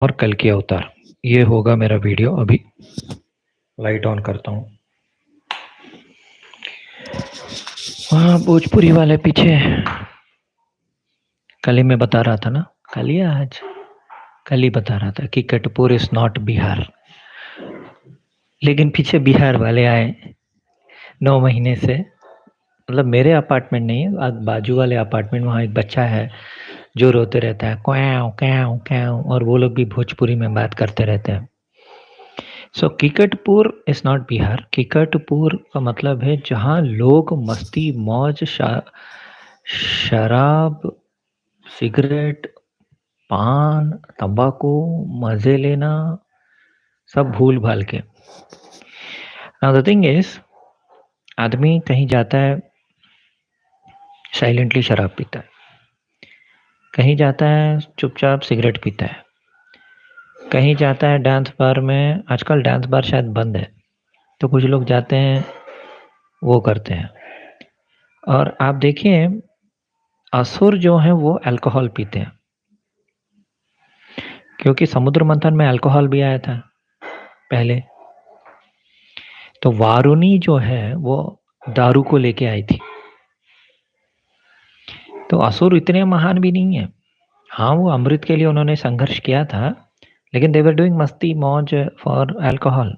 और कल की अवतार, ये होगा मेरा वीडियो। अभी लाइट ऑन करता हूँ। वहाँ भोजपुरी वाले पीछे, कल ही मैं बता रहा था ना, कल या आज, कल ही बता रहा था कि कटपुर इज नॉट बिहार, लेकिन पीछे बिहार वाले आए 9 महीने से। मतलब मेरे अपार्टमेंट नहीं है, बाजू वाले अपार्टमेंट, वहाँ एक बच्चा है जो रोते रहता है क्याव क्याव क्याव, और वो लोग भी भोजपुरी में बात करते रहते हैं। सो किकटपुर इज नॉट बिहार। किकटपुर का मतलब है जहाँ लोग मस्ती मौज शराब, सिगरेट, पान, तंबाकू, मजे लेना, सब भूल भाल के। नाउ द थिंग इज, आदमी कहीं जाता है साइलेंटली शराब पीता है, कहीं जाता है चुपचाप सिगरेट पीता है, कहीं जाता है डांस बार में। आजकल डांस बार शायद बंद है, तो कुछ लोग जाते हैं वो करते हैं। और आप देखिए, असुर जो है वो अल्कोहल पीते हैं, क्योंकि समुद्र मंथन में अल्कोहल भी आया था पहले। तो वारुणी जो है वो दारू को लेके आई थी। तो असुर इतने महान भी नहीं है। हाँ, वो अमृत के लिए उन्होंने संघर्ष किया था, लेकिन दे वर डूइंग मस्ती मौज फॉर अल्कोहल।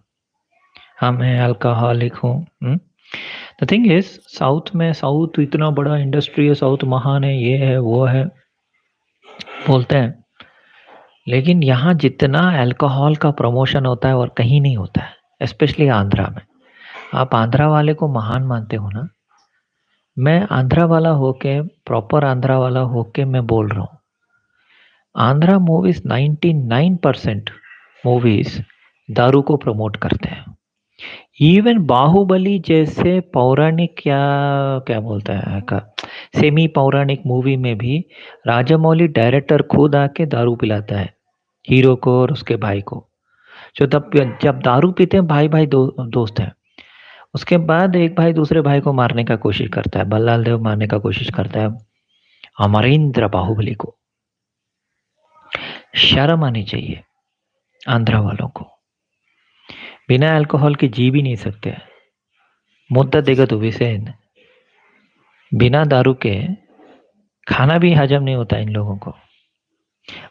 हाँ, मैं अल्कोहलिक हूँ। द थिंग इज, साउथ में, साउथ इतना बड़ा इंडस्ट्री है, साउथ महान है, ये है वो है बोलते हैं, लेकिन यहाँ जितना अल्कोहल का प्रमोशन होता है और कहीं नहीं होता है, स्पेशली आंध्रा में। आप आंध्रा वाले को महान मानते हो ना, मैं आंध्रा वाला होके, प्रॉपर आंध्रा वाला होके मैं बोल रहा हूँ, आंध्रा मूवीज 99% मूवीज दारू को प्रमोट करते हैं। इवन बाहुबली जैसे पौराणिक, क्या क्या बोलता है का, सेमी पौराणिक मूवी में भी राजामौली डायरेक्टर खुद आके दारू पिलाता है हीरो को और उसके भाई को। जो तब जब दारू पीते हैं, भाई भाई दोस्त हैं, उसके बाद एक भाई दूसरे भाई को मारने का कोशिश करता है, बल्लाल देव मारने का कोशिश करता है अमरेंद्र बाहुबली को। शर्म आनी चाहिए आंध्रा वालों को। बिना अल्कोहल के जी भी नहीं सकते। मुद्दा देगा तो विषय, बिना दारू के खाना भी हजम नहीं होता इन लोगों को।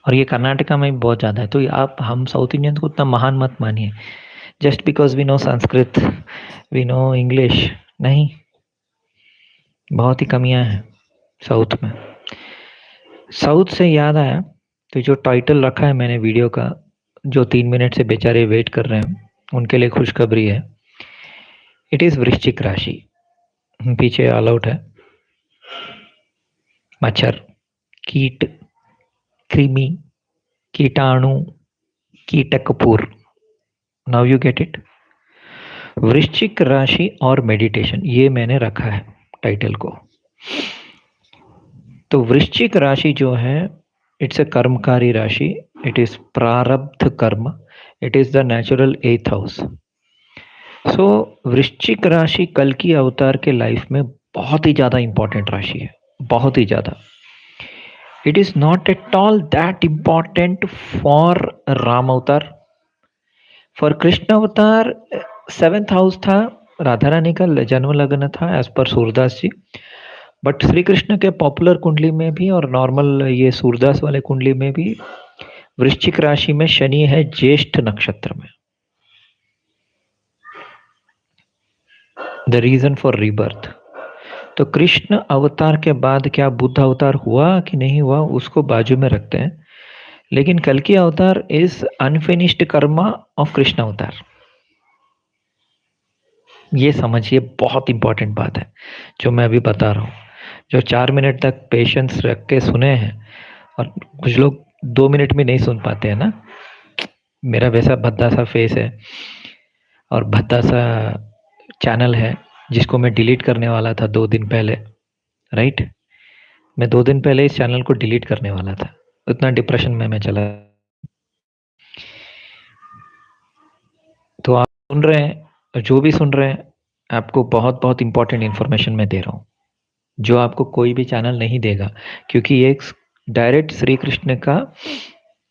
और ये कर्नाटका में भी बहुत ज़्यादा है। तो आप, हम साउथ इंडियन को उतना महान मत मानिए just because we know Sanskrit, we know English. नहीं, बहुत ही कमियां हैं साउथ में। साउथ से याद आया, तो जो टाइटल रखा है मैंने वीडियो का, जो 3 मिनट से बेचारे वेट कर रहे हैं उनके लिए खुशखबरी है। इट इज़ वृश्चिक राशि। पीछे ऑल आउट है, मच्छर, कीट, कृमि, कीटाणु, कीटकपूर। Now you get it. वृश्चिक राशि और मेडिटेशन, ये मैंने रखा है टाइटल को। तो वृश्चिक राशि जो है, इट्स ए कर्मकारी राशि, इट इज प्रारब्ध कर्म, it is the natural 8th house. So वृश्चिक राशि कल की अवतार के लाइफ में बहुत ही ज़्यादा इंपॉर्टेंट राशि है, बहुत ही ज़्यादा। It is not at all that important for Ram अवतार। फॉर कृष्ण अवतार 7th हाउस था, राधा रानी का जन्म लग्न था as per Surdas ji. But Shri Krishna के पॉपुलर कुंडली में भी और नॉर्मल ये सूरदास वाले कुंडली में भी वृश्चिक राशि में शनि है, ज्येष्ठ नक्षत्र में। The reason for rebirth. तो कृष्ण अवतार के बाद क्या बुद्ध अवतार हुआ कि नहीं हुआ, उसको बाजू में रखते हैं, लेकिन कल की अवतार is unfinished Karma of Krishna अवतार। ये समझिए, बहुत इंपॉर्टेंट बात है जो मैं अभी बता रहा हूँ। जो 4 मिनट तक पेशेंस रख के सुने हैं, और कुछ लोग 2 मिनट में नहीं सुन पाते हैं ना, मेरा वैसा भद्दा सा फेस है और भद्दा सा चैनल है जिसको मैं डिलीट करने वाला था 2 दिन पहले, राइट। मैं 2 दिन पहले इस चैनल को डिलीट करने वाला था, उतना डिप्रेशन में मैं चला। तो आप सुन रहे हैं, जो भी सुन रहे हैं, आपको बहुत बहुत इंपॉर्टेंट इन्फॉर्मेशन मैं दे रहा हूँ, जो आपको कोई भी चैनल नहीं देगा, क्योंकि ये डायरेक्ट श्री कृष्ण का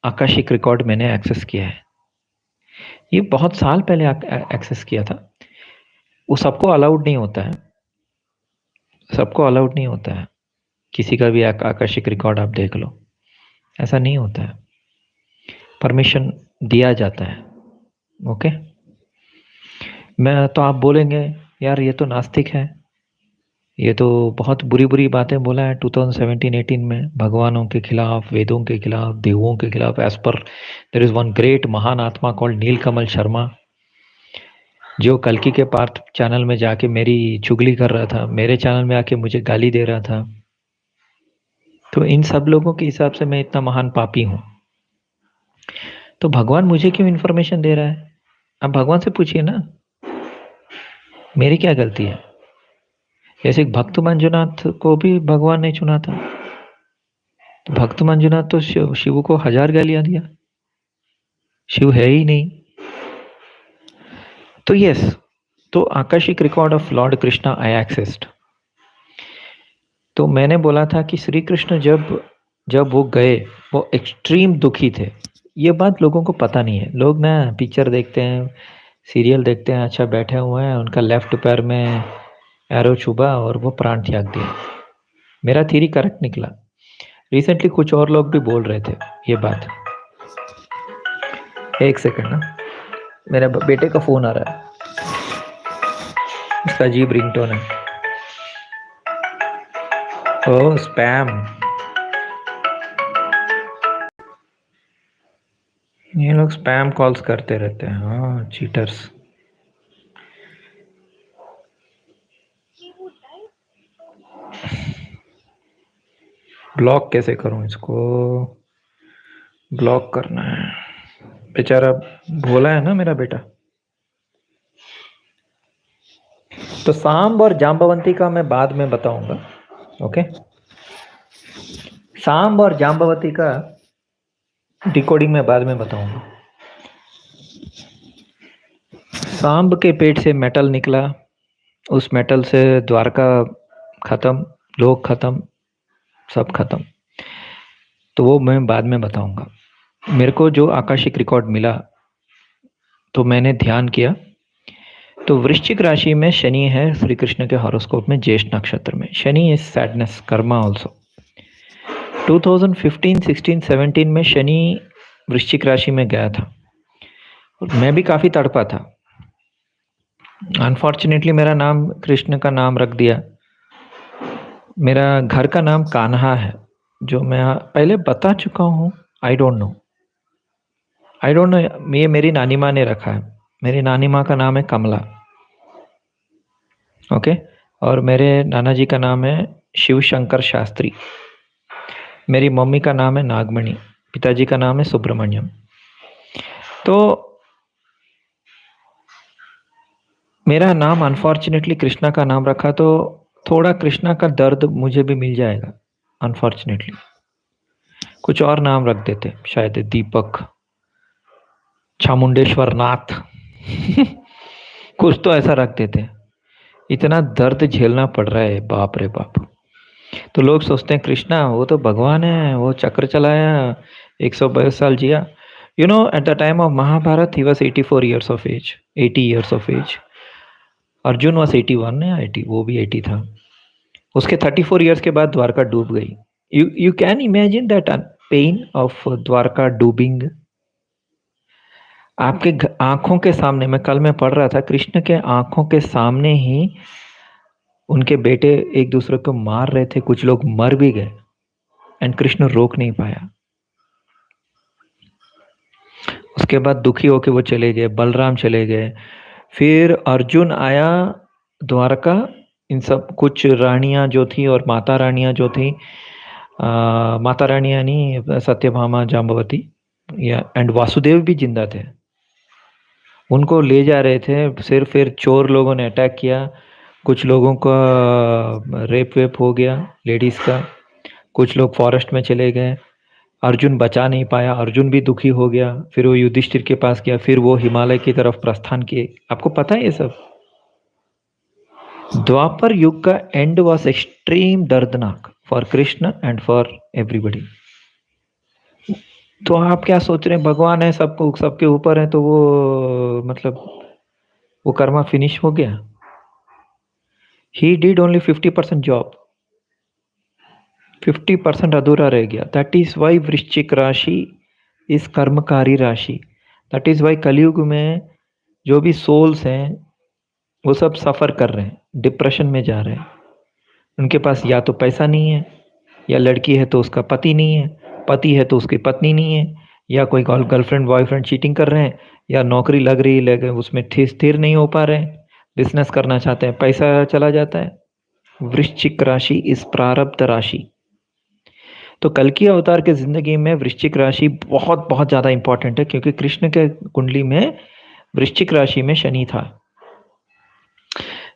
आकाशिक रिकॉर्ड मैंने एक्सेस किया है। ये बहुत साल पहले एक्सेस किया था। वो सबको अलाउड नहीं होता है, सबको अलाउड नहीं होता है। किसी का भी आकाशिक रिकॉर्ड आप देख लो, ऐसा नहीं होता है। परमिशन दिया जाता है। ओके, मैं तो आप बोलेंगे यार ये तो नास्तिक है, ये तो बहुत बुरी बुरी बातें बोला है 2017-18 में, भगवानों के खिलाफ, वेदों के खिलाफ, देवों के खिलाफ। As per there is one great महान आत्मा कॉल्ड नीलकमल शर्मा, जो कल्कि के पार्थ चैनल में जाके मेरी चुगली कर रहा था, मेरे चैनल में आके मुझे गाली दे रहा था। तो इन सब लोगों के हिसाब से मैं इतना महान पापी हूं, तो भगवान मुझे क्यों इन्फॉर्मेशन दे रहा है? आप भगवान से पूछिए ना, मेरी क्या गलती है? जैसे भक्त मंजुनाथ को भी भगवान ने चुना था, तो भक्त मंजुनाथ तो शिव को 1000 गालियां दिया, शिव है ही नहीं। तो यस, तो Akashic record of Lord Krishna I accessed. तो मैंने बोला था कि श्री कृष्ण जब जब वो गए, वो एक्सट्रीम दुखी थे। ये बात लोगों को पता नहीं है। लोग ना पिक्चर देखते हैं, सीरियल देखते हैं, अच्छा बैठे हुए हैं, उनका लेफ्ट पैर में एरो चुभा और वो प्राण त्याग दिया। मेरा थ्योरी करेक्ट निकला। रिसेंटली कुछ और लोग भी बोल रहे थे ये बात। एक सेकंड ना, मेरे बेटे का फोन आ रहा है, उसका अजीब रिंगटोन है। ओह स्पैम, ये लोग स्पैम कॉल्स करते रहते हैं। हाँ, चीटर्स। ब्लॉक कैसे करूं इसको? ब्लॉक करना है, बेचारा भोला है ना मेरा बेटा। तो सांब और जाम्बवंती का मैं बाद में बताऊंगा। ओके, सांब और जाम्बवती का डिकोडिंग में बाद में बताऊंगा। सांब के पेट से मेटल निकला, उस मेटल से द्वारका खत्म, लोग खत्म, सब खत्म। तो वो मैं बाद में बताऊंगा। मेरे को जो आकाशिक रिकॉर्ड मिला, तो मैंने ध्यान किया, तो वृश्चिक राशि में शनि है श्री कृष्ण के हॉरोस्कोप में, ज्येष्ठ नक्षत्र में। Shani is sadness, Karma also. 2015, 16, 17 में शनि वृश्चिक राशि में गया था और मैं भी काफ़ी तड़पा था। अनफॉर्चुनेटली मेरा नाम कृष्ण का नाम रख दिया। मेरा घर का नाम कान्हा है, जो मैं पहले बता चुका हूँ। आई don't no, I don't no, ये मेरी नानी माँ ने रखा है। मेरी नानी माँ का नाम है कमला। ओके, और मेरे नाना जी का नाम है शिव शंकर शास्त्री। मेरी मम्मी का नाम है नागमणि, पिताजी का नाम है सुब्रमण्यम। तो मेरा नाम अनफॉर्चुनेटली कृष्णा का नाम रखा, तो थोड़ा कृष्णा का दर्द मुझे भी मिल जाएगा। अनफॉर्चुनेटली कुछ और नाम रख देते, शायद दीपक, चामुंडेश्वर नाथ कुछ तो ऐसा रख देते। इतना दर्द झेलना पड़ रहा है, बाप रे बाप। तो लोग सोचते हैं कृष्णा वो तो भगवान है, वो चक्र चलाया, 122 साल जिया। You know, at the time of Mahabharat he was 84 years of age, 80 years of age. Arjun was 81 है, 80, वो भी 80 था। उसके 34 ईयर्स के बाद द्वारका डूब गई। You can imagine that pain of Dwarka डूबिंग। आपके आंखों के सामने, मैं कल में पढ़ रहा था, कृष्ण के आंखों के सामने ही उनके बेटे एक दूसरे को मार रहे थे, कुछ लोग मर भी गए, एंड कृष्ण रोक नहीं पाया। उसके बाद दुखी होके वो चले गए, बलराम चले गए, फिर अर्जुन आया द्वारका। इन सब कुछ रानियां जो थी और माता रानियां जो थी, माता रानियां नहीं, सत्यभामा, जाम्बवती, या एंड वासुदेव भी जिंदा थे। उनको ले जा रहे थे, फिर चोर लोगों ने अटैक किया, कुछ लोगों का रेप वेप हो गया, लेडीज का। कुछ लोग फॉरेस्ट में चले गए, अर्जुन बचा नहीं पाया, अर्जुन भी दुखी हो गया, फिर वो युधिष्ठिर के पास गया, फिर वो हिमालय की तरफ प्रस्थान किए। आपको पता है ये सब? द्वापर युग का एंड वॉज एक्सट्रीम दर्दनाक for Krishna and for everybody. तो आप क्या सोच रहे हैं, भगवान है सबको, सबके ऊपर है, तो वो मतलब वो कर्मा फिनिश हो गया? ही डिड ओनली 50% जॉब, 50% अधूरा रह गया। दैट इज वाई वृश्चिक राशि इस कर्मकारी राशि। दैट इज वाई कलयुग में जो भी सोल्स हैं वो सब सफर कर रहे हैं, डिप्रेशन में जा रहे हैं। उनके पास या तो पैसा नहीं है, या लड़की है तो उसका पति नहीं है, पति है तो उसकी पत्नी नहीं है, या कोई गर्लफ्रेंड बॉयफ्रेंड चीटिंग कर रहे हैं, या नौकरी लग रही है लेकिन उसमें स्थिर नहीं हो पा रहे हैं, बिजनेस करना चाहते हैं, पैसा चला जाता है। वृश्चिक राशि इस प्रारब्ध राशि। तो कल की अवतार के जिंदगी में वृश्चिक राशि बहुत बहुत ज्यादा इंपॉर्टेंट है, क्योंकि कृष्ण के कुंडली में वृश्चिक राशि में शनि था।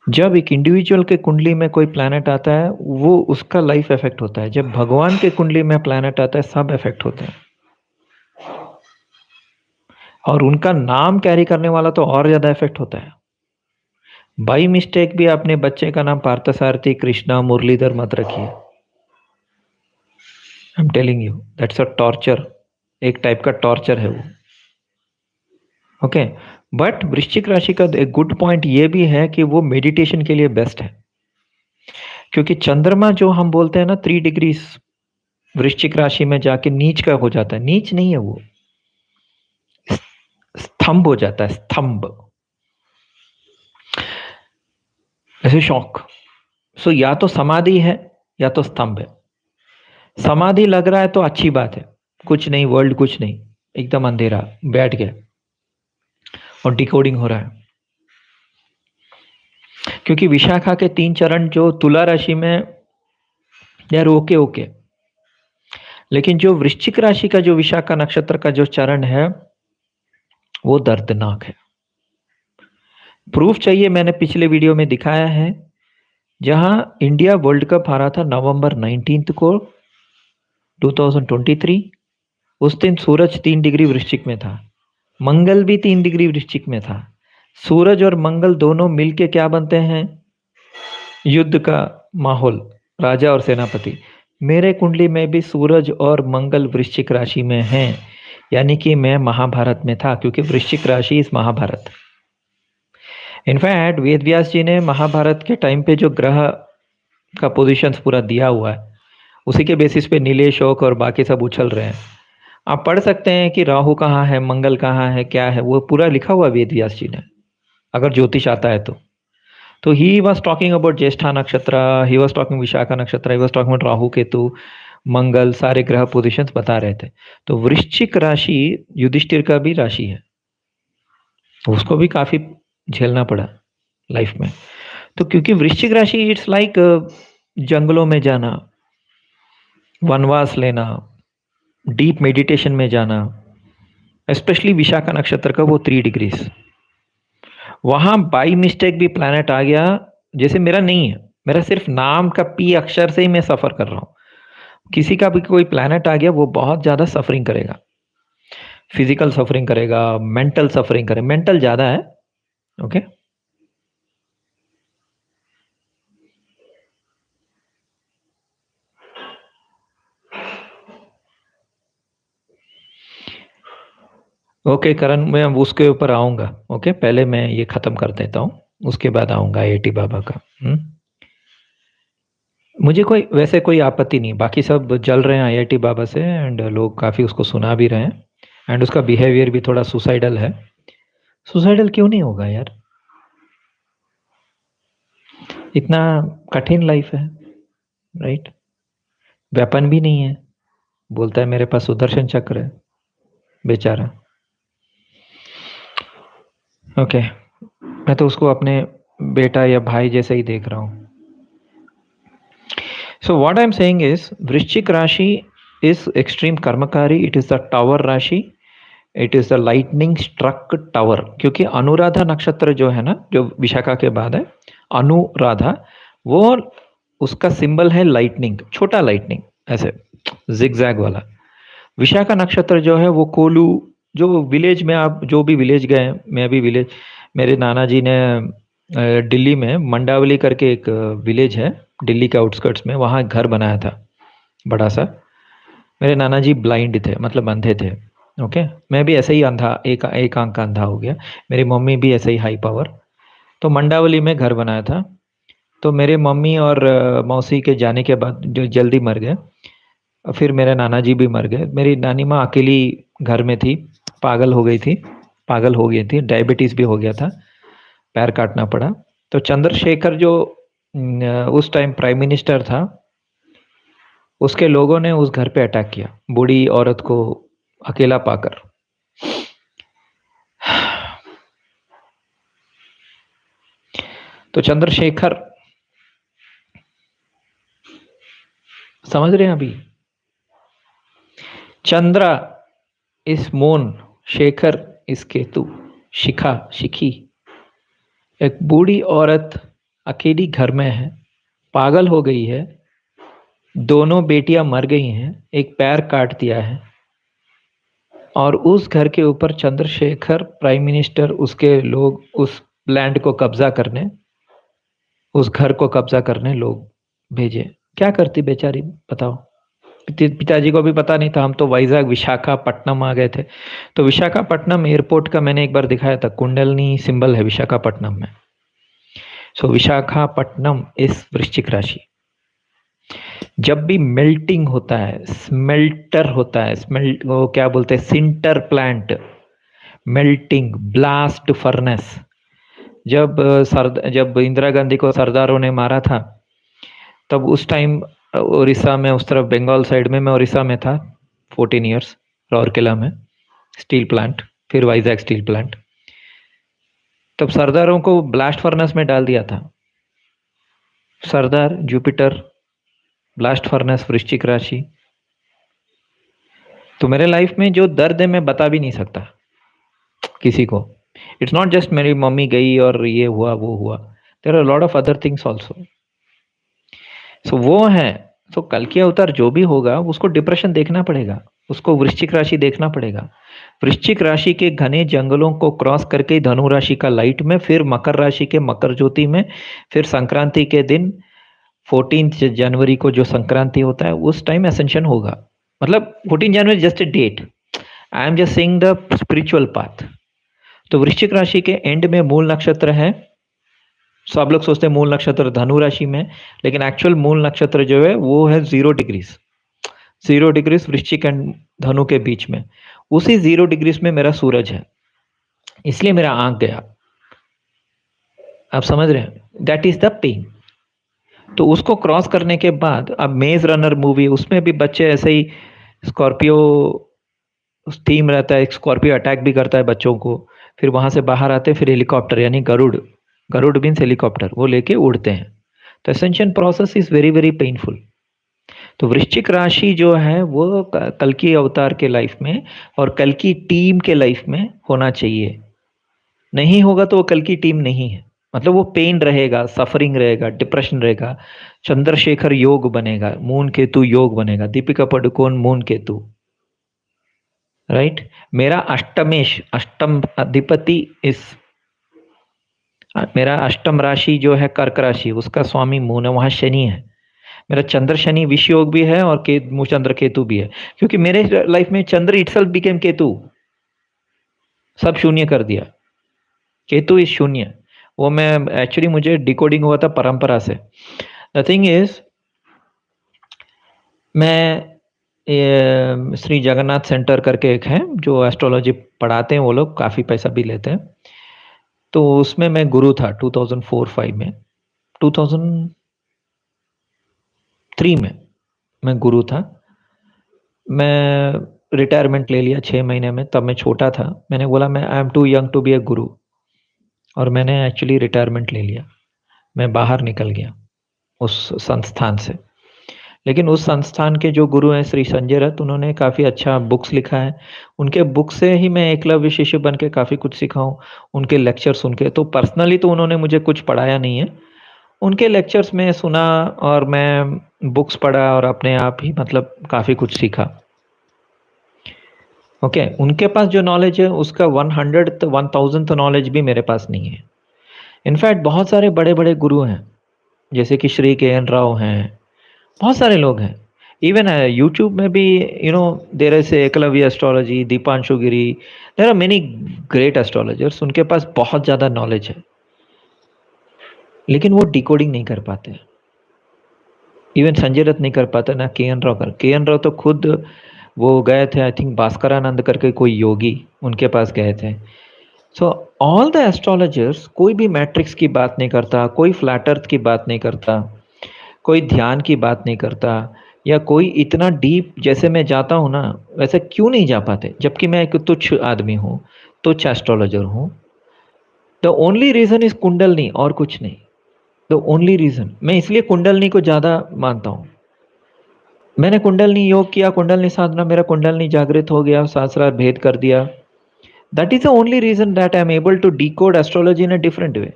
जब एक इंडिविजुअल के कुंडली में कोई प्लैनेट आता है वो उसका लाइफ इफेक्ट होता है, जब भगवान के कुंडली में प्लैनेट आता है सब इफेक्ट होते हैं। और उनका नाम कैरी करने वाला तो और ज्यादा इफेक्ट होता है। बाई मिस्टेक भी अपने बच्चे का नाम पार्थसारथी, कृष्णा, मुरलीधर मत रखिए। I am telling you that's a torture, एक टाइप का टॉर्चर है वो। ओके, बट वृश्चिक राशि का एक गुड पॉइंट ये भी है कि वो मेडिटेशन के लिए बेस्ट है, क्योंकि चंद्रमा जो हम बोलते हैं ना 3 डिग्री वृश्चिक राशि में जाके नीच का हो जाता है, नीच नहीं है वो, स्तंभ हो जाता है, स्तंभ, ऐसे शौक। सो या तो समाधि है या तो स्तंभ है। समाधि लग रहा है तो अच्छी बात है, कुछ नहीं, वर्ल्ड कुछ नहीं, एकदम अंधेरा, बैठ गया और डिकोडिंग हो रहा है। क्योंकि विशाखा के 3 चरण जो तुला राशि में यार ओके ओके, लेकिन जो वृश्चिक राशि का जो विशाखा नक्षत्र का जो चरण है वो दर्दनाक है। प्रूफ चाहिए, मैंने पिछले वीडियो में दिखाया है, जहां इंडिया वर्ल्ड कप हारा था नवंबर 19 को 2023। उस दिन सूरज 3 डिग्री वृश्चिक में था, मंगल भी 3 डिग्री वृश्चिक में था। सूरज और मंगल दोनों मिलके क्या बनते हैं? युद्ध का माहौल, राजा और सेनापति। मेरे कुंडली में भी सूरज और मंगल वृश्चिक राशि में हैं, यानी कि मैं महाभारत में था, क्योंकि वृश्चिक राशि इस महाभारत। इनफैक्ट वेद व्यास जी ने महाभारत के टाइम पे जो ग्रह का पोजीशंस पूरा दिया हुआ है, उसी के बेसिस पे नीलेश शोक और बाकी सब उछल रहे हैं। आप पढ़ सकते हैं कि राहु कहाँ है, मंगल कहाँ है, क्या है, वो पूरा लिखा हुआ वेद व्यास जी ने, अगर ज्योतिष आता है तो he was talking about Jyeshtha नक्षत्र, ही वॉज टॉकिंग विशाखा नक्षत्र, he was talking about Rahu Ketu Mangal, सारे ग्रह पोजिशंस बता रहे थे। तो वृश्चिक राशि युधिष्ठिर का भी राशि है, उसको भी काफी झेलना पड़ा लाइफ में। तो क्योंकि वृश्चिक राशि इट्स लाइक जंगलों में जाना, वनवास लेना, डीप मेडिटेशन में जाना, स्पेशली विशाखा नक्षत्र का वो 3 डिग्री, वहां बाई मिस्टेक भी प्लैनेट आ गया, जैसे मेरा नहीं है, मेरा सिर्फ नाम का पी अक्षर से ही मैं सफर कर रहा हूं, किसी का भी कोई प्लैनेट आ गया वो बहुत ज्यादा सफरिंग करेगा, फिजिकल सफरिंग करेगा, मेंटल सफरिंग करेगा, मेंटल ज्यादा है। ओके, ओके करण, मैं उसके ऊपर आऊंगा। ओके, पहले मैं ये खत्म कर देता हूँ, उसके बाद आऊंगा आईआईटी बाबा का। मुझे कोई वैसे कोई आपत्ति नहीं, बाकी सब जल रहे हैं आईआईटी बाबा से, एंड लोग काफी उसको सुना भी रहे हैं, एंड उसका बिहेवियर भी थोड़ा सुसाइडल है। सुसाइडल क्यों नहीं होगा यार, इतना कठिन लाइफ है, राइट? वेपन भी नहीं है, बोलता है मेरे पास सुदर्शन चक्र है, बेचारा। ओके, मैं तो उसको अपने बेटा या भाई जैसे ही देख रहा हूँ। So what I'm saying is, वृश्चिक राशि is extreme कर्मकारी, it is the tower राशि, it is the lightning struck tower, क्योंकि अनुराधा नक्षत्र जो है ना, जो विशाखा के बाद है अनुराधा, वो उसका सिंबल है लाइटनिंग, छोटा लाइटनिंग, ऐसे जिगजैग वाला। विशाखा नक्षत्र जो है वो कोलू, जो विलेज में आप जो भी विलेज गए, मैं भी विलेज, मेरे नाना जी ने दिल्ली में मंडावली करके एक विलेज है दिल्ली के आउटस्कर्ट्स में, वहाँ घर बनाया था बड़ा सा। मेरे नाना जी ब्लाइंड थे, मतलब अंधे थे। ओके, मैं भी ऐसे ही अंधा, एक आंख का अंधा हो गया। मेरी मम्मी भी ऐसे ही हाई पावर। तो मंडावली में घर बनाया था। तो मेरे मम्मी और मौसी के जाने के बाद जो जल्दी मर गए, फिर मेरे नाना जी भी मर गए। मेरी नानी माँ अकेली घर में थी, पागल हो गई थी, पागल हो गई थी, डायबिटीज भी हो गया था, पैर काटना पड़ा। तो चंद्रशेखर जो उस टाइम प्राइम मिनिस्टर था, उसके लोगों ने उस घर पे अटैक किया, बूढ़ी औरत को अकेला पाकर। तो चंद्रशेखर, समझ रहे हैं अभी? चंद्रा इस मून, शेखर इस केतु, शिखा शिखी। एक बूढ़ी औरत अकेली घर में है, पागल हो गई है, दोनों बेटियां मर गई हैं, एक पैर काट दिया है, और उस घर के ऊपर चंद्रशेखर प्राइम मिनिस्टर, उसके लोग उस लैंड को कब्जा करने, उस घर को कब्जा करने लोग भेजे। क्या करती बेचारी, बताओ। पिताजी को भी पता नहीं था। हम तो वाइजैक विशाखापट्टनम आ गए थे। तो विशाखापट्टनम एयरपोर्ट का मैंने एक बार दिखाया था, कुंडलनी सिंबल है विशाखापट्टनम में। सो विशाखापट्टनम इस वृश्चिक राशि। जब भी मेल्टिंग होता है, स्मेल्टर होता है, स्मेल्ट वो क्या बोलते हैं, sinter plant, melting, blast furnace. जब इंदिरा गांधी को सरदारों ने मारा था, तब उस टाइम उड़ीसा में, उस तरफ बंगाल साइड में, मैं उड़ीसा में था 14 ईयर्स, राउरकेला में स्टील प्लांट, फिर वाइजैक स्टील प्लांट। तब सरदारों को ब्लास्ट फर्नेस में डाल दिया था। सरदार, जुपिटर, ब्लास्ट फर्नेस, वृश्चिक राशि। तो मेरे लाइफ में जो दर्द है मैं बता भी नहीं सकता किसी को। इट्स नॉट जस्ट मेरी मम्मी गई और ये हुआ वो हुआ, there are lot of other things also. So वो है। तो कल की अवतार जो भी होगा उसको डिप्रेशन देखना पड़ेगा, उसको वृश्चिक राशि देखना पड़ेगा। वृश्चिक राशि के घने जंगलों को क्रॉस करके धनु राशि का लाइट में, फिर मकर राशि के मकर ज्योति में, फिर संक्रांति के दिन 14 जनवरी को जो संक्रांति होता है उस टाइम एसेंशन होगा। मतलब 14 जनवरी just a date, I am just saying the spiritual path. तो वृश्चिक राशि के एंड में मूल नक्षत्र है। सब लोग सोचते हैं मूल नक्षत्र धनु राशि में, लेकिन एक्चुअल मूल नक्षत्र जो है वो है 0 डिग्रीज, 0 डिग्रीज वृश्चिक एंड धनु के बीच में। उसी 0 डिग्रीज में मेरा सूरज है, इसलिए मेरा आंख गया। आप समझ रहे हैं? That is the pen. तो उसको क्रॉस करने के बाद अब मेज रनर मूवी, उसमें भी बच्चे ऐसे ही, स्कॉर्पियो थीम रहता है, एक स्कॉर्पियो अटैक भी करता है बच्चों को, फिर वहां से बाहर आते, फिर हेलीकॉप्टर यानी गरुड़, गरुड़ मीन्स हेलीकॉप्टर, वो लेके उड़ते हैं। तो ascension process is very very painful. तो वृश्चिक राशि जो है वो कल की अवतार के लाइफ में और कल की टीम के लाइफ में होना चाहिए। नहीं होगा तो वो कल की टीम नहीं है। मतलब वो पेन रहेगा, सफरिंग रहेगा, डिप्रेशन रहेगा। चंद्रशेखर योग बनेगा, मून केतु योग बनेगा, दीपिका पादुकोण मून केतु, राइट। मेरा अष्टमेश, अष्टम अधिपति इस, मेरा अष्टम राशि जो है कर्क राशि, उसका स्वामी मून है, वहां शनि है। मेरा चंद्र शनि विष योग भी है और चंद्र केतु भी है, क्योंकि मेरे लाइफ में चंद्र इटसेल्फ बिकेम केतु, सब शून्य कर दिया। केतु इज शून्य। वो मैं एक्चुअली, मुझे डिकोडिंग हुआ था परंपरा से। द थिंग इज, मैं श्री जगन्नाथ सेंटर करके एक है जो एस्ट्रोलॉजी पढ़ाते हैं, वो लोग काफ़ी पैसा भी लेते हैं। तो उसमें मैं गुरु था 2004-5 में, 2003 में मैं गुरु था। मैं रिटायरमेंट ले लिया 6 महीने में, तब मैं छोटा था। मैंने बोला मैं I am too young to be a guru, और मैंने एक्चुअली रिटायरमेंट ले लिया। मैं बाहर निकल गया उस संस्थान से। लेकिन उस संस्थान के जो गुरु हैं श्री संजय रथ, उन्होंने काफ़ी अच्छा बुक्स लिखा है। उनके बुक से ही मैं एकलव्य शिष्य बन के काफ़ी कुछ सीखा हूँ। उनके लेक्चर सुन के, तो पर्सनली तो उन्होंने मुझे कुछ पढ़ाया नहीं है, उनके लेक्चर्स में सुना और मैं बुक्स पढ़ा और अपने आप ही मतलब काफ़ी कुछ सीखा। ओके, उनके पास जो नॉलेज है उसका 100th 1000th नॉलेज भी मेरे पास नहीं है। इनफैक्ट बहुत सारे बड़े बड़े गुरु हैं, जैसे कि श्री के एन राव हैं, बहुत सारे लोग हैं। इवन यूट्यूब में भी there is Eklavya astrology, Deepanshu Giri, there are many great astrologers, उनके पास बहुत ज़्यादा नॉलेज है, लेकिन वो डिकोडिंग नहीं कर पाते। इवन संजय दत्त नहीं कर पाता, ना के एन राव तो खुद वो गए थे, आई थिंक भास्करानंद करके कोई योगी, उनके पास गए थे। सो ऑल द एस्ट्रोलॉजर्स, कोई भी मैट्रिक्स की बात नहीं करता, कोई फ्लैट अर्थ की बात नहीं करता, कोई ध्यान की बात नहीं करता, या कोई इतना डीप जैसे मैं जाता हूँ ना, वैसे क्यों नहीं जा पाते, जबकि मैं एक तुच्छ आदमी हूँ, तुच्छ एस्ट्रोलॉजर हूँ। The only reason is kundalini, और कुछ नहीं। द ओनली रीज़न, मैं इसलिए कुंडलनी को ज़्यादा मानता हूँ। मैंने कुंडलनी योग किया, कुंडलनी साधना, मेरा कुंडलनी जागृत हो गया, सहस्रार भेद कर दिया। That is the only reason that I am able to decode astrology in a different way.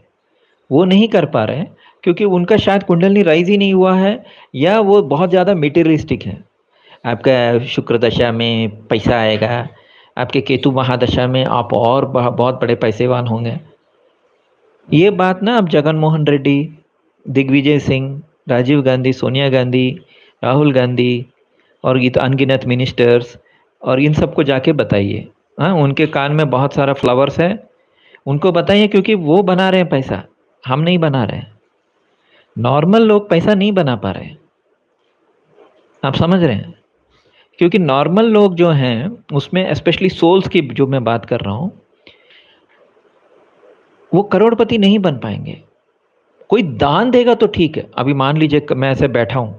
वो नहीं कर पा रहे हैं क्योंकि उनका शायद कुंडलनी राइज ही नहीं हुआ है, या वो बहुत ज़्यादा मेटेरियलिस्टिक है। आपका शुक्र दशा में पैसा आएगा, आपके केतु महादशा में आप और बहुत बड़े पैसेवान होंगे। ये बात ना अब जगन मोहन रेड्डी, दिग्विजय सिंह, राजीव गांधी, सोनिया गांधी, राहुल गांधी और ये तो अनगिनत मिनिस्टर्स, और इन सबको जाके बताइए। हाँ, उनके कान में बहुत सारा फ्लावर्स है, उनको बताइए, क्योंकि वो बना रहे हैं पैसा, हम नहीं बना रहे हैं। नॉर्मल लोग पैसा नहीं बना पा रहे हैं, आप समझ रहे हैं? क्योंकि नॉर्मल लोग जो हैं, उसमें स्पेशली सोल्स की जो मैं बात कर रहा हूँ, वो करोड़पति नहीं बन पाएंगे। कोई दान देगा तो ठीक है। अभी मान लीजिए मैं ऐसे बैठा हूँ,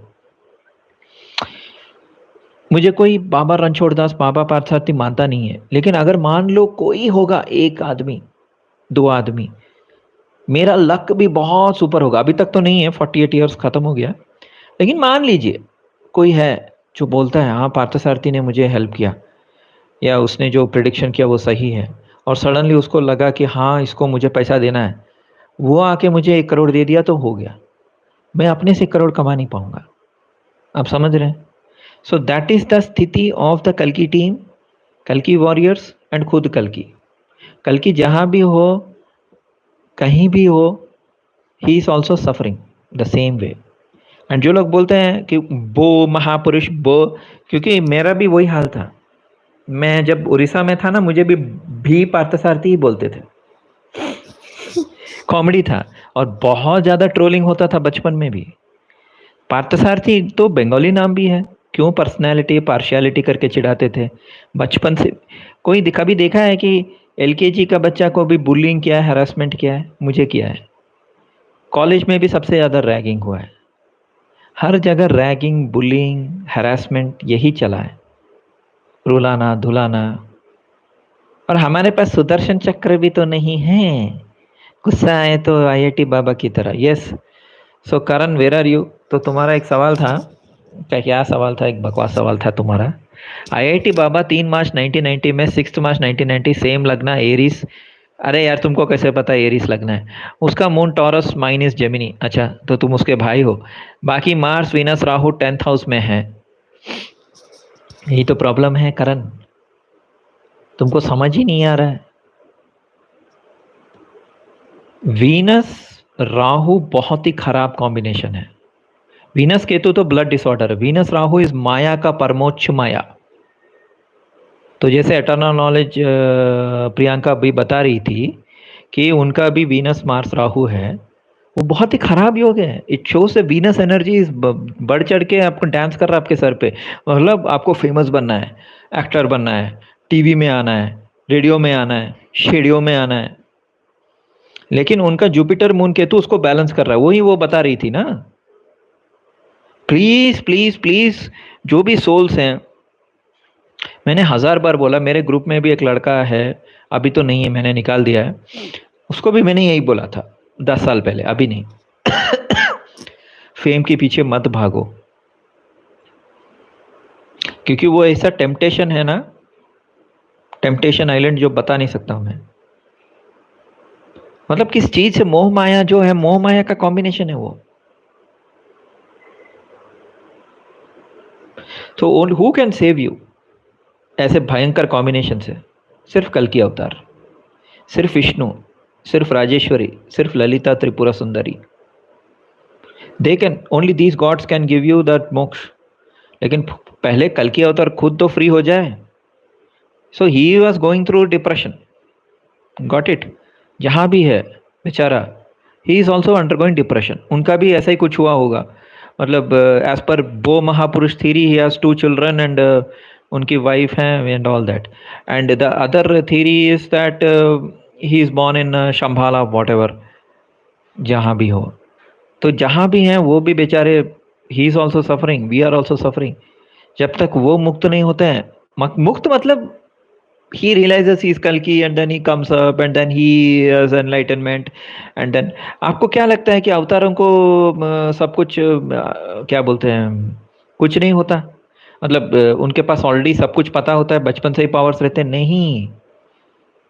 मुझे कोई बाबा रणछोड़दास, बाबा पार्थसारथी मानता नहीं है, लेकिन अगर मान लो कोई होगा, एक आदमी, दो आदमी, मेरा लक भी बहुत सुपर होगा। अभी तक तो नहीं है, 48 ईयर्स खत्म हो गया, लेकिन मान लीजिए कोई है जो बोलता है हाँ पार्थसारथी ने मुझे हेल्प किया, या उसने जो प्रिडिक्शन किया वो सही है, और सडनली उसको लगा कि हाँ इसको मुझे पैसा देना है, वो आके मुझे 1 करोड़ दे दिया तो हो गया। मैं अपने से 1 करोड़ कमा नहीं पाऊंगा, आप समझ रहे हैं? सो दैट इज द स्थिति ऑफ द कल्कि टीम, कल्कि वॉरियर्स एंड खुद कल्कि। कल्कि जहाँ भी हो, कहीं भी हो, ही is also suffering the same way. And जो लोग बोलते हैं कि वो महापुरुष वो, क्योंकि मेरा भी वही हाल था। मैं जब उड़ीसा में था ना, मुझे भी पार्थसारथी ही बोलते थे। कॉमेडी था, और बहुत ज़्यादा ट्रोलिंग होता था बचपन में भी। पार्थसारथी तो बंगाली नाम भी है, क्यों पर्सनैलिटी पार्शियलिटी करके चिढ़ाते थे बचपन से। कोई कभी देखा है कि एलकेजी का बच्चा को भी बुलिंग किया है, हरासमेंट किया है? मुझे किया है। कॉलेज में भी सबसे ज़्यादा रैगिंग हुआ है, हर जगह रैगिंग, बुलिंग, हरासमेंट यही चला है, रुलाना धुलाना। और हमारे पास सुदर्शन चक्र भी तो नहीं है, गुस्सा आए तो आईआईटी बाबा की तरह। Yes. So Karan, where are you? तो तुम्हारा एक सवाल था, क्या सवाल था? एक बकवास सवाल था तुम्हारा। आईआईटी बाबा 3 मार्च 1990 में, 6 मार्च 1990 सेम लगना एरिस। अरे यार, तुमको कैसे पता एरिस लगना है? उसका मून टॉरस माइनस जेमिनी। अच्छा, तो तुम उसके भाई हो। बाकी Mars, Venus, Rahu 10th house में है। यही तो प्रॉब्लम है करण, तुमको समझ ही नहीं आ रहा है। वीनस राहु बहुत ही खराब कॉम्बिनेशन है। वीनस केतु तो ब्लड डिसऑर्डर है, वीनस राहु इज माया का परमोच्च माया। तो जैसे एटर्नल नॉलेज प्रियंका भी बता रही थी कि उनका भी वीनस मार्स राहु है, वो बहुत ही खराब योग है। इट शो से वीनस एनर्जी इज बढ़ चढ़ के आपको डांस कर रहा है आपके सर पे। मतलब आपको फेमस बनना है, एक्टर बनना है, टीवी में आना है, रेडियो में आना है, शेडियो में आना है। लेकिन उनका जुपिटर मून केतु उसको बैलेंस कर रहा है, वही वो बता रही थी ना। प्लीज प्लीज प्लीज, जो भी सोल्स हैं, मैंने 1000 बार बोला, मेरे ग्रुप में भी एक लड़का है, अभी तो नहीं है, मैंने निकाल दिया है, उसको भी मैंने यही बोला था 10 साल पहले, अभी नहीं। फेम के पीछे मत भागो, क्योंकि वो ऐसा टेम्पटेशन है ना, टेम्पटेशन आइलैंड, जो बता नहीं सकता मैं। मतलब किस चीज से मोह माया जो है, मोह माया का कॉम्बिनेशन है वो। तो हु कैन सेव यू ऐसे भयंकर कॉम्बिनेशन से? सिर्फ कल की अवतार, सिर्फ विष्णु, सिर्फ राजेश्वरी, सिर्फ Lalita Tripura Sundari. They can, only these gods can give you that moksha. लेकिन पहले कल्कि अवतार खुद तो फ्री हो जाए। So he was going through depression, got it. जहाँ भी है बेचारा, he is also undergoing depression. उनका भी ऐसा ही कुछ हुआ होगा, मतलब एज पर वो महापुरुष theory he has 2 children and उनकी वाइफ है and all that, and the other theory is that he is born in Shambhala what ever, जहाँ भी हो। तो जहाँ भी हैं वो भी बेचारे, he is also suffering, we are also suffering. जब तक वो मुक्त नहीं होते हैं, मुक्त मतलब he realizes he is Kalki and then he comes up and then he has enlightenment and then आपको क्या लगता है कि अवतारों को सब कुछ क्या बोलते हैं, कुछ नहीं होता? मतलब उनके पास ऑलरेडी सब कुछ पता होता है, बचपन से ही पावर्स रहते हैं? नहीं,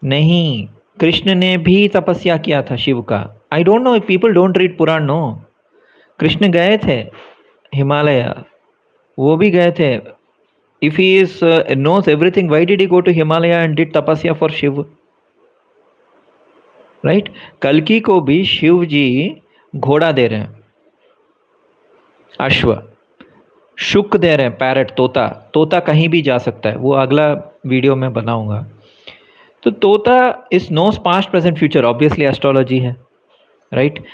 नहीं। कृष्ण ने भी तपस्या किया था शिव का। I don't know if people don't read Purana, no. Krishna गए थे हिमालय, वो भी गए थे। If he is knows everything, why did he go to Himalaya and did tapasya for Shiv? Right? कल्कि को भी शिव जी घोड़ा दे रहे हैं, अश्व। शुक दे रहे हैं, पैरट, तोता। तोता कहीं भी जा सकता है, वो अगला वीडियो में बनाऊंगा। तो तोता is knows past present future, obviously astrology है, राइट।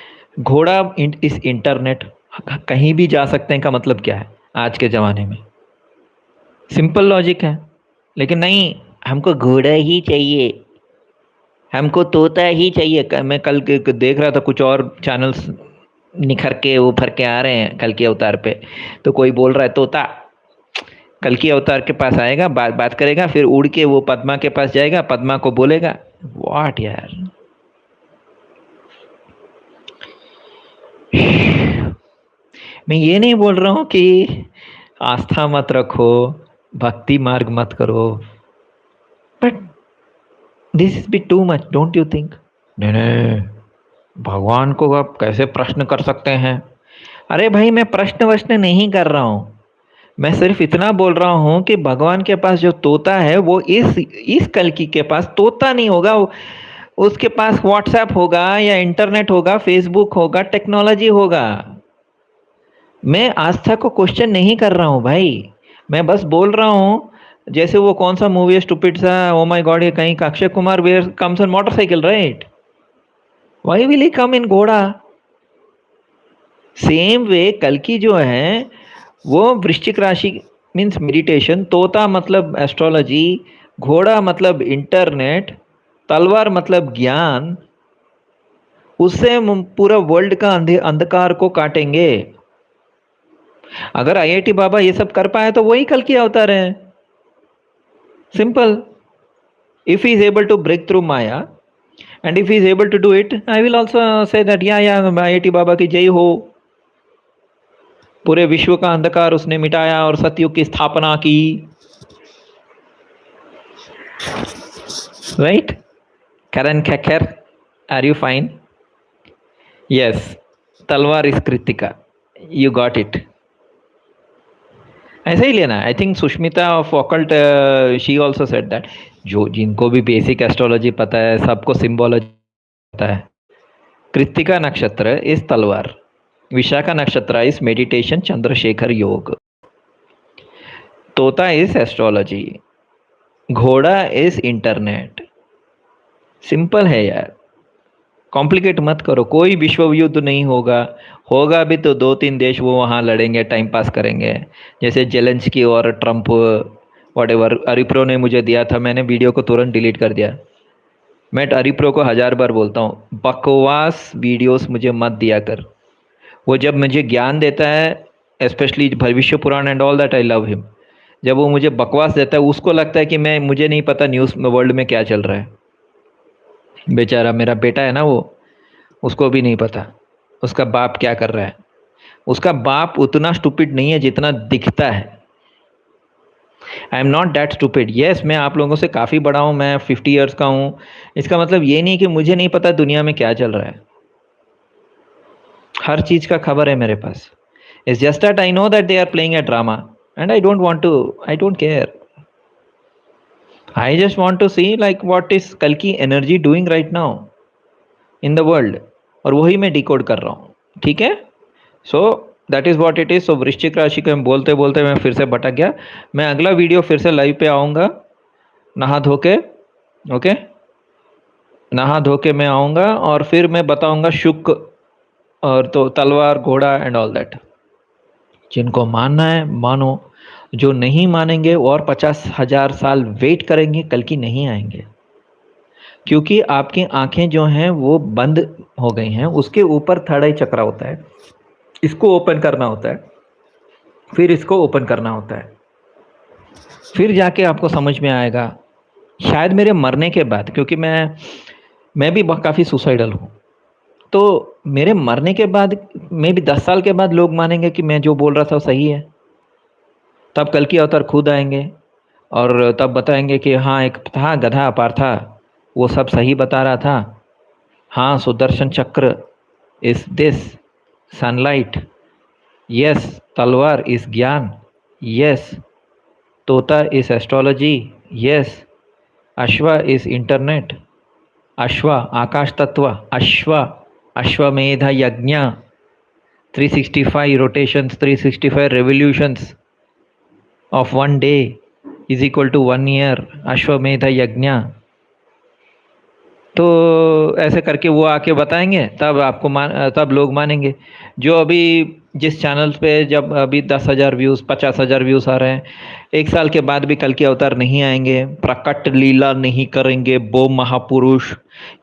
घोड़ा इस इंटरनेट, कहीं भी जा सकते हैं का मतलब क्या है आज के ज़माने में? सिंपल लॉजिक है। लेकिन नहीं, हमको घोड़ा ही चाहिए, हमको तोता ही चाहिए। मैं कल देख रहा था कुछ और चैनल्स निखर के उभर के आ रहे हैं कल के अवतार पे, तो कोई बोल रहा है तोता कल के अवतार के पास आएगा, बात करेगा, फिर उड़ के वो पद्मा के पास जाएगा, पद्मा को बोलेगा। व्हाट यार। मैं ये नहीं बोल रहा हूँ कि आस्था मत रखो, भक्ति मार्ग मत करो, but this is be too much, don't you think? नहीं, भगवान को आप कैसे प्रश्न कर सकते हैं? अरे भाई, मैं प्रश्न वश्न नहीं कर रहा हूँ, मैं सिर्फ इतना बोल रहा हूँ कि भगवान के पास जो तोता है वो इस कल्कि के पास तोता नहीं होगा। उसके पास व्हाट्सएप होगा या इंटरनेट होगा, फेसबुक होगा, टेक्नोलॉजी होगा। मैं आस्था को क्वेश्चन नहीं कर रहा हूँ भाई, मैं बस बोल रहा हूँ। जैसे वो कौन सा मूवी है स्टूपिड सा, ओ माय गॉड, ये कहीं का Akshay Kumar where comes on motorcycle, right? Why will he come in ghoda? Same वे कल्कि जो है वो वृश्चिक राशि मीन्स मेडिटेशन, तोता मतलब एस्ट्रोलॉजी, घोड़ा मतलब इंटरनेट, तलवार मतलब ज्ञान। उससे पूरा वर्ल्ड का अंधकार को काटेंगे। अगर आईआईटी बाबा ये सब कर पाए तो वही कल्कि अवतार है, simple. If he is able to break through maya and if he is able to do it, I will also say that yeah, IIT बाबा की जय हो। पूरे विश्व का अंधकार उसने मिटाया और सतयुग की स्थापना की, right? Karan Khaikhar, are you fine? Yes, तलवार is Krittika, you got it. ऐसे ही लेना। I think Sushmita of occult, she also said that, जो जिनको भी बेसिक एस्ट्रोलॉजी पता है, सबको सिंबोलॉजी पता है। कृतिका नक्षत्र इस तलवार, विशाखा नक्षत्र इस मेडिटेशन, चंद्रशेखर योग, तोता इस एस्ट्रोलॉजी, घोड़ा इस इंटरनेट। सिंपल है यार, कॉम्प्लिकेट मत करो। कोई विश्व युद्ध नहीं होगा, होगा भी तो 2-3 देश वो वहाँ लड़ेंगे, टाइम पास करेंगे, जैसे जेलेंस्की और ट्रंप, व्हाटएवर। अरिप्रो ने मुझे दिया था, मैंने वीडियो को तुरंत डिलीट कर दिया। मैं अरिप्रो को 1000 बार बोलता हूँ, बकवास वीडियोस मुझे मत दिया कर। वो जब मुझे ज्ञान देता है, specially Bhavishya Purana and all that, I love him. जब वो मुझे बकवास देता है, उसको लगता है कि मुझे नहीं पता न्यूज़ में वर्ल्ड में क्या चल रहा है। बेचारा मेरा बेटा है ना, वो, उसको भी नहीं पता उसका बाप क्या कर रहा है। उसका बाप उतना स्टूपिड नहीं है जितना दिखता है। I am not that stupid. Yes, मैं आप लोगों से काफ़ी बड़ा हूँ, मैं 50 ईयर्स का हूँ। इसका मतलब ये नहीं कि मुझे नहीं पता दुनिया में क्या चल रहा है। हर चीज़ का खबर है मेरे पास। It's just that I know that they are playing a drama and I don't care. I just want to see like what is Kalki energy doing right now in the world, और वही मैं decode कर रहा हूँ, ठीक है? So that is what it is. So वृश्चिक राशि के बोलते बोलते मैं फिर से भटक गया। मैं अगला वीडियो फिर से लाइव पे आऊँगा नहा धो के, ओके, नहा धो के मैं आऊँगा और फिर मैं बताऊँगा शुक और तो तलवार घोड़ा एंड ऑल दैट। जिनको मानना है मानो, जो नहीं मानेंगे और 50,000 साल वेट करेंगे, कल की नहीं आएंगे। क्योंकि आपकी आंखें जो हैं वो बंद हो गई हैं। उसके ऊपर थर्ड आई चक्र होता है, इसको ओपन करना होता है, फिर इसको ओपन करना होता है, फिर जाके आपको समझ में आएगा। शायद मेरे मरने के बाद, क्योंकि मैं भी काफ़ी सुसाइडल हूँ, तो मेरे मरने के बाद मे भी 10 साल के बाद लोग मानेंगे कि मैं जो बोल रहा था वो सही है। तब कल की अवतार खुद आएंगे और तब बताएंगे कि हाँ एक था गधा पार्था, वो सब सही बता रहा था। हाँ Sudarshan Chakra is this, sunlight, yes तलवार इज ज्ञान, यस तोता इज एस्ट्रोलॉजी, यस अश्वा इज इंटरनेट, अश्वा आकाश तत्व, अश्वा अश्वमेध यज्ञ, 365 rotations, 365 revolutions of one day is equal to 1 year, अश्वमेध यज्ञ। तो ऐसे करके वो आके बताएंगे, तब आपको तब लोग मानेंगे। जो अभी जिस चैनल पे जब अभी 10,000 व्यूज़ 50,000 व्यूज़ आ रहे हैं, 1 साल के बाद भी कल के अवतार नहीं आएंगे, प्रकट लीला नहीं करेंगे वो महापुरुष,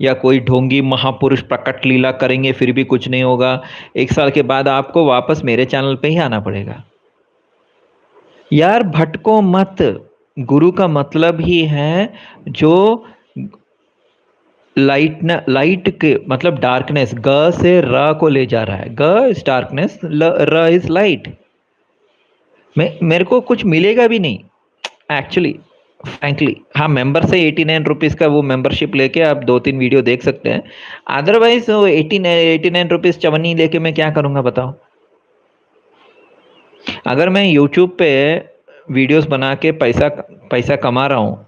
या कोई ढोंगी महापुरुष प्रकट लीला करेंगे फिर भी कुछ नहीं होगा। 1 साल के बाद आपको वापस मेरे चैनल पे ही आना पड़ेगा। यार भटको मत, गुरु का मतलब ही है जो लाइट के मतलब डार्कनेस, ग से र को ले जा रहा है। ग इज डार्कनेस, र इज लाइट। मेरे को कुछ मिलेगा भी नहीं एक्चुअली, फ्रैंकली। हाँ मेंबर से 89 रुपीज़ का वो मेंबरशिप लेके आप 2-3 वीडियो देख सकते हैं। अदरवाइज 89 रुपीज़ चवन्नी लेके मैं क्या करूँगा बताओ। अगर मैं यूट्यूब पे वीडियोस बना के पैसा कमा रहा हूँ,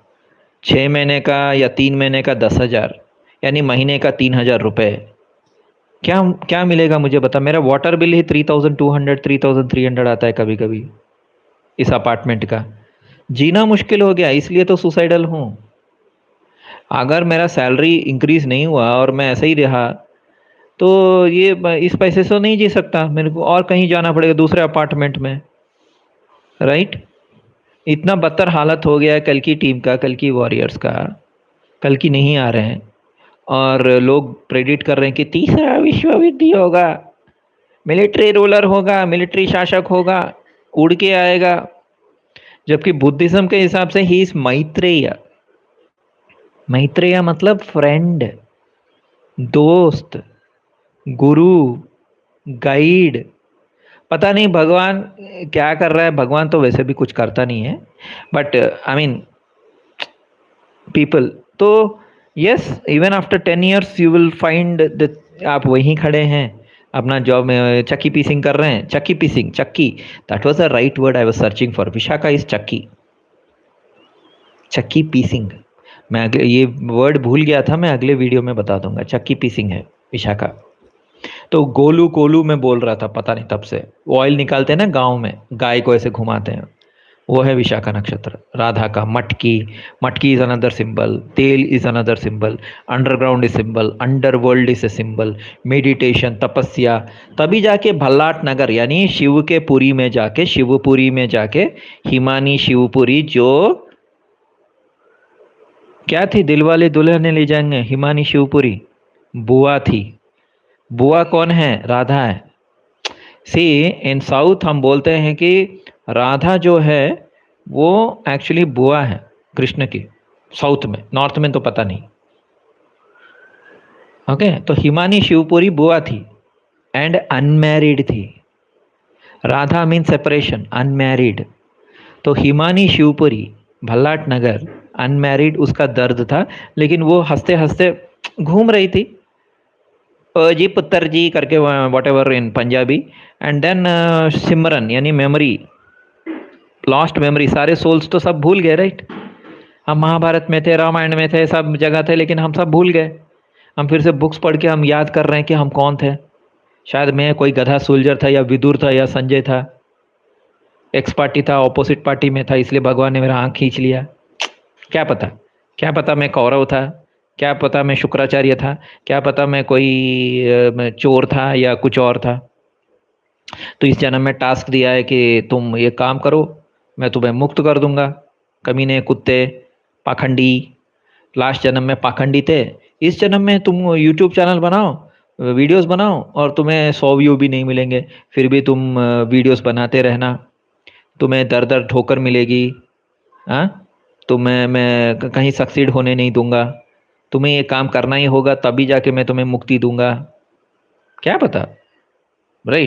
6 महीने का या 3 महीने का 10,000, यानी महीने का 3,000 रुपये, क्या क्या मिलेगा मुझे बता। मेरा वाटर बिल ही 3,200 3,300 आता है कभी कभी इस अपार्टमेंट का। जीना मुश्किल हो गया, इसलिए तो सुसाइडल हूँ। अगर मेरा सैलरी इंक्रीज नहीं हुआ और मैं ऐसा ही रहा तो ये इस पैसे से नहीं जी सकता, मेरे को और कहीं जाना पड़ेगा दूसरे अपार्टमेंट में, राइट। इतना बदतर हालत हो गया है कल की टीम का, कल की वॉरियर्स का। कल की नहीं आ रहे हैं और लोग प्रेडिक्ट कर रहे हैं कि तीसरा विश्व युद्ध होगा, मिलिट्री रूलर होगा, मिलिट्री शासक होगा, उड़ के आएगा। जबकि बुद्धिज्म के हिसाब से ही इज मैत्रेय। मैत्रेय मतलब फ्रेंड, दोस्त, गुरु, गाइड। पता नहीं भगवान क्या कर रहा है, भगवान तो वैसे भी कुछ करता नहीं है, बट आई मीन पीपल। तो yes, even after 10 years you will find that आप वहीं खड़े हैं अपना जॉब में चक्की पीसिंग कर रहे हैं। चक्की पीसिंग, चक्की, that was the right word I was searching for. Vishakha is चक्की, चक्की पीसिंग। मैं अगले ये वर्ड भूल गया था, मैं अगले वीडियो में बता दूंगा। चक्की पीसिंग है विशाखा। तो गोलू कोलू में बोल रहा था पता नहीं तब से। ऑयल निकालते हैं ना गांव में, गाय को ऐसे घुमाते हैं, वो है विशाखा नक्षत्र। राधा का मटकी, मटकी इज अनदर सिंबल, तेल is another symbol, underground is symbol, underworld is a symbol, meditation, तपस्या। तभी जाके भल्लाट नगर यानी शिव के पुरी में जाके, शिवपुरी में जाके, हिमानी शिवपुरी जो क्या थी, दिलवाले दुल्हन ले जाएंगे, हिमानी शिवपुरी बुआ थी। बुआ कौन है? राधा है। सी इन साउथ हम बोलते हैं कि राधा जो है वो एक्चुअली बुआ है कृष्ण की, साउथ में। नॉर्थ में तो पता नहीं। ओके, तो हिमानी शिवपुरी बुआ थी एंड अनमैरिड थी। Radha mean separation, unmarried. तो हिमानी शिवपुरी भल्लाट नगर, अनमैरिड उसका दर्द था, लेकिन वो हंसते हंसते घूम रही थी, जी पुत्र जी करके, whatever in Punjabi. And then सिमरन यानी मेमोरी, लॉस्ट मेमोरी। सारे सोल्स तो सब भूल गए, राइट। हम महाभारत में थे, रामायण में थे, सब जगह थे, लेकिन हम सब भूल गए। हम फिर से बुक्स पढ़ के हम याद कर रहे हैं कि हम कौन थे। शायद मैं कोई गधा सोल्जर था या विदुर था या संजय था, एक्स पार्टी था, ऑपोजिट पार्टी में था, इसलिए भगवान ने मेरा आंख खींच लिया। क्या पता, क्या पता मैं कौरव था, क्या पता मैं शुक्राचार्य था, क्या पता मैं कोई मैं चोर था या कुछ और था। तो इस जन्म में टास्क दिया है कि तुम ये काम करो, मैं तुम्हें मुक्त कर दूंगा। कमीने, कुत्ते, पाखंडी। लास्ट जन्म में पाखंडी थे, इस जन्म में तुम यूट्यूब चैनल बनाओ, वीडियोस बनाओ, और तुम्हें 100 व्यू भी नहीं मिलेंगे, फिर भी तुम वीडियोस बनाते रहना, तुम्हें दर दर ठोकर मिलेगी। हाँ, तुम्हें मैं कहीं सक्सीड होने नहीं दूंगा, तुम्हें ये काम करना ही होगा, तभी जाके मैं तुम्हें मुक्ति दूंगा। क्या पता, राइट।